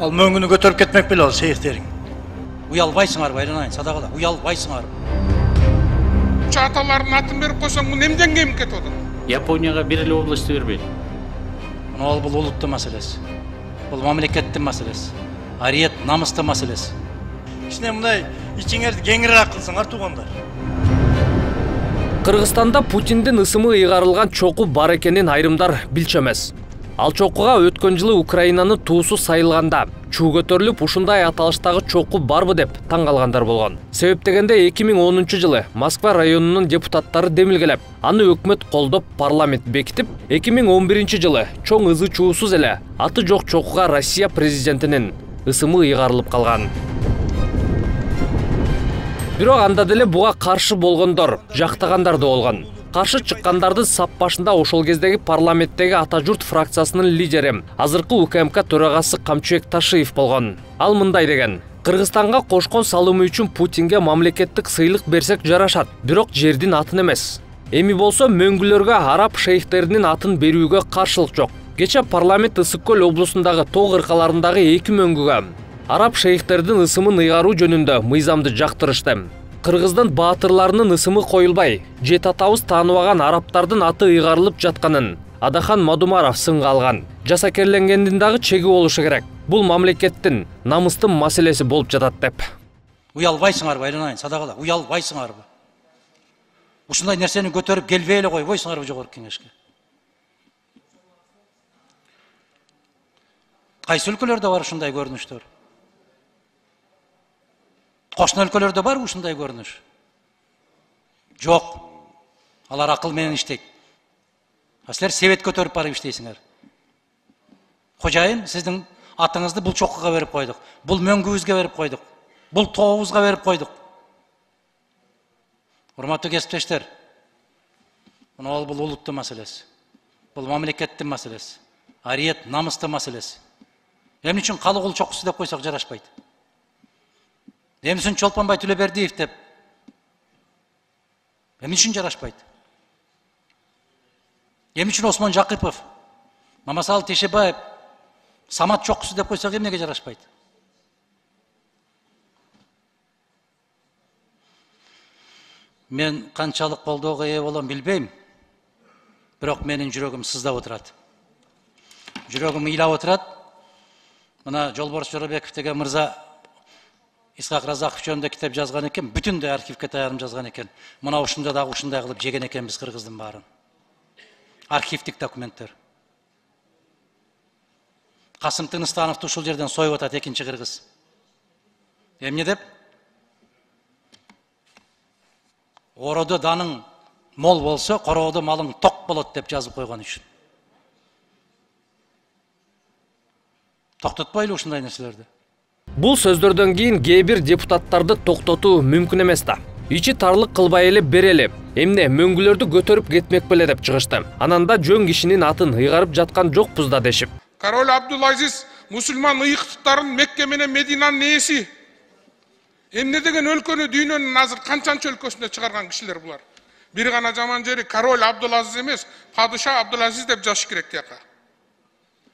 Ал мөңгүнү көтөрүп кетмек беле ал шейхтериң. Уялбайсыңар байланайын, садагала, уялбайсыңар. Аталардын атын берип койсоң, бул эмден кем кетип атат? Японияга бир эле область бербейт. Ал бул улуттун маселеси. Бул мамлекеттин маселеси. Ариет, намыстын маселеси. Кичине мындай ичиңерди кеңирээк кылсаңар туугандар. Кыргызстанда Путиндин ысымы ыйгарылган чоку бар экенин айрымдар билчү эмес. Ал чокуга өткөн жылы Украинанын туусу сайылганда чуу көтөрүлүп, ушундай аталыштагы чоку барбы деп таң калгандар болгон. Себеп дегенде 2010 жылы Москва районунун депутаттары демилгелеп, аны өкмөт колдоп парламент бекитип, 2011 жылы чоң ызы чуусуз эле аты жок чокуга Россия президентинин ысымы ыйгарылып калган. Бирок анда деле буга каршы болгондор, жактагандар да болгон. Каршы чыккандардын сап башында ошол кездеги парламенттеги Ата журт фракциясынын лидери, азыркы УКМК төрагасы Камчыбек Ташиев болгон. Ал мындай деген: Кыргызстанга кошкон салымы үчүн Путинге мамлекеттик сыйлык берсек жарашат, бирок жердин атын эмес. Эми болсо мөңгүлөргө араб шейхтеринин атын берүүгө каршылык жок. Кече парламент Ысык көл облусундагы тоо кыркаларындагы 2 мөңгүгө араб шейхтердин ысымын ыйгаруу жөнүндө мыйзамды жактырышты. Кыргыздын баатырларынын ысымы коюлбай, жет атабыз тааныбаган арабтардын аты ыйгарылып жатканын Адахан Мадумаров сынга алган. Жасакерленгендин дагы чеги болушу керек. Бул мамлекеттин намыстын маселеси болуп жатат деп. Уялбайсыңар байланайын, садагала, уялбайсыңарбы? Ушундай нерсени көтөрүп келбей эле койбойсуңарбы жогорку кеңешке? Кайсы өлкөлөрдө бар ушундай көрүнүштөр? Кошун өлкөлөрдө бар ушундай көрүнүш? Жок. Алар акыл менен иштейт. Силер себет көтөрүп барып иштейсиңер. Кожайын, сиздин атыңызды бул чокуга берип койдук. Бул мөңгүбүзгө берип койдук. Бул тообузга берип койдук. Урматтуу кесиптештер, бул улуттун маселеси. Бул мамлекеттин маселеси. Ариет, намыстын маселеси. Эмне үчүн Калыгул чокусу деп койсок жарашпайт? Эмне үчүн Чолпонбай Төлөбердиев деп? Эмне үчүн жарашпайт? Эмне үчүн Осмон Жакыпов, Мамасал Тешебаев, Самат чокусу деп койсок эмнеге жарашпайт? Мен канчалык колдоого ээ болом билбейм. Бирок менин жүрөгүм сыздап отурат. Жүрөгүм ыйлап отурат. Мына Жолборс Жоробеков деген мырза Исхак Разаков жөнүндө китеп жазган экен, бүтүндөй архивге таярым жазган экен. Мына ушунда дагы ушундай кылып жеген экенбиз кыргыздын баарын. Архивдик документтер. Касым Тыныстановду ушул жерден союп атат экинчи кыргыз. Эмне деп? Ороодо даның мол болсо, короодо малың ток болот деп жазып койгон үчүн. Токтотпойлу ушундай нерселерди. Бул сөздөрдөн кийин кээ бир депутаттарды токтотуу мүмкүн эмес да. Ичи тарлык кылбай эле берели. Эмне мөңгүлөрдү көтөрүп кетмек беле деп чыгышты. Анан да жөн кишинин атын ыйгарып жаткан жокпуз да дешип. Король Абдулазиз мусулман ыйыктыктарын Мекке менен Мединанын ээси. Эмне деген өлкөнү дүйнөнүн азыр канчанчы өлкөсүндө чыгарган кишилер булар. Бир гана жаман жери король Абдулазиз эмес, падыша Абдулазиз деп жазыш керек тияка.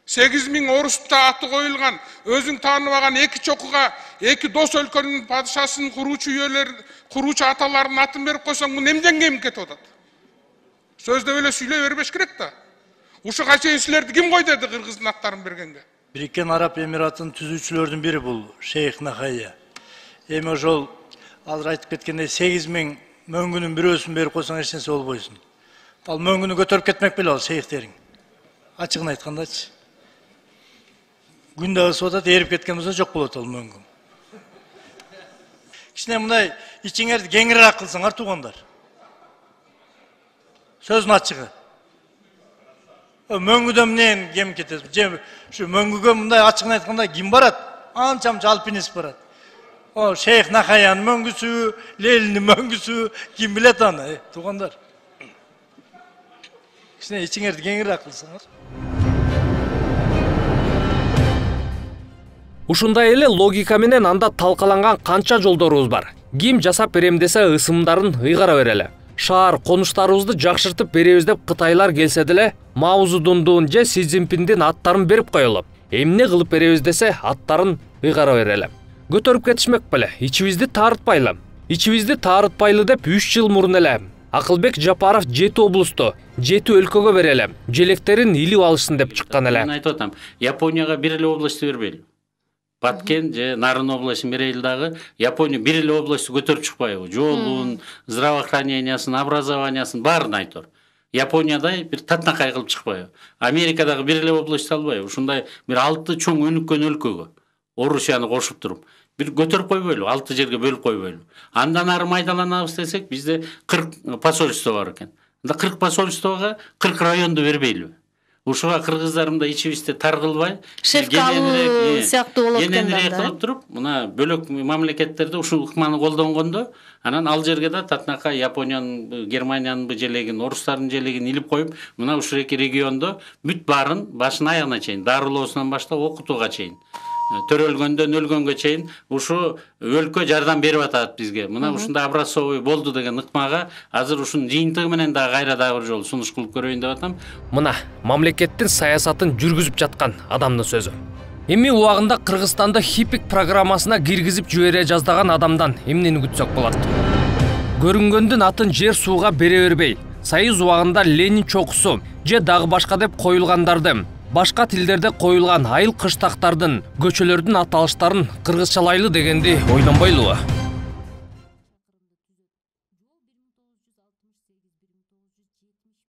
8000 оруста аты коюлган, өзүң тааныбаган 2 чокуга 2 дос өлкөнүн падышасын куруучу үйлөр, куруучу аталардын атын берип койсоң, бул эмден кем кетип атат? Сөздөп эле сүйлөй бербеш керек да. Ушуга чейин силерди ким кой деди кыргыздын аттарын бергенге? Бириккен Араб Эмиратынын түзүүчүлөрдүн бири бул Шейх Нахая. Эми ошол азыр айтып кеткендей 8000 мөңгүнүн бирөөсүн берип койсоң эч нерсе болбойсуң. Ал мөңгүнү көтөрүп кетмек беле ал шейхтериң. Ачыгын айткандачы. Күндө ысып атат, эрип кеткен болсо жок болот ал мөңгү. Кичине мындай ичиңерди кеңирээк кылсаңар туугандар. Сөздүн ачыгы. Мөңгүдөн эмнен кем кетет? Же ушу мөңгүгө мындай ачыгын айтканда ким барат? Анчам алпинист барат. О, Шейх Нахаянын мөңгүсү, Лелиндин мөңгүсү, ким билет аны, туугандар. Кичине ичиңерди кеңирээк кылсаңар. Ушундай эле логика менен анда талкаланган канча жолдорубуз бар. Ким жасап берем десе ысымдарын ыйгара берели. Шаар конуштарыбызды жакшыртып беребиз деп Кытайлар келсе деле Мао Цзэдундун же Си Цзиньпиндин аттарын берип коелу. эмне кылып беребиз десе аттарын ыйгара берели. Көтөрүп кетишмек беле, ичибизди таарытпайлы. Ичибизди таарытпайлы деп 3 жыл мурун эле Акылбек Жапаров 7 облусту 7 өлкөгө берели. Желектерин илип алышсын деп чыккан эле. Мен айтып атам, Японияга бир эле область бербейли. Баткен же Нарын областын берели дагы Япония бир эле область көтөрүп чыкпайбы? Жолун, здравоохранениясын, образованиясын баарын айтор. Япониядай бир татнакай кылып чыкпайбы? Америкадагы бир эле область албайбы? Ушундай бир 6 чоң өнүккөн өлкөгө Орусияны кошуп туруп бир көтөрүп койбойлу, 6 жерге бөлүп койбойлу. Андан ары майдаланабыз десек, бизде 40 посольство бар экен. Анда 40 посольствого 40 районду бербейли. Ушуга кыргыздарымда ичибизде тар кылбай, шефкалуу сыяктуу болот экен да. Кылып туруп, мына бөлөк мамлекеттерде ушул ыкманы колдонгондо, анан ал жерге да татнакай Япониянын, Германиянын желегин, орустардын желегин илип коюп, мына ушул эки региондо бүт баарын башына аягына чейин, дарылоосунан баштап окутууга чейин, төрөлгөндөн өлгөнгө чейин ушу өлкө жардам берип атат бизге. Мына ушундай образцовый болду деген ыкмага азыр ушунун жыйынтыгы менен да кайра дагы бир жолу сунуш кылып көрөйүн деп атам. Мына мамлекеттин саясатын жүргүзүп жаткан адамдын сөзү. Эми убагында Кыргызстанда хипик программасына киргизип жибере жаздаган адамдан эмнени күтсөк болот? Көрүнгөндүн атын жер сууга бере бербей, союз убагында Ленин чокусу же дагы башка деп коюлгандарды, башка тилдерде коюлган айыл кыштактардын, көчөлөрдүн аталыштарын кыргызчалайлы дегенди ойлонбойлубу?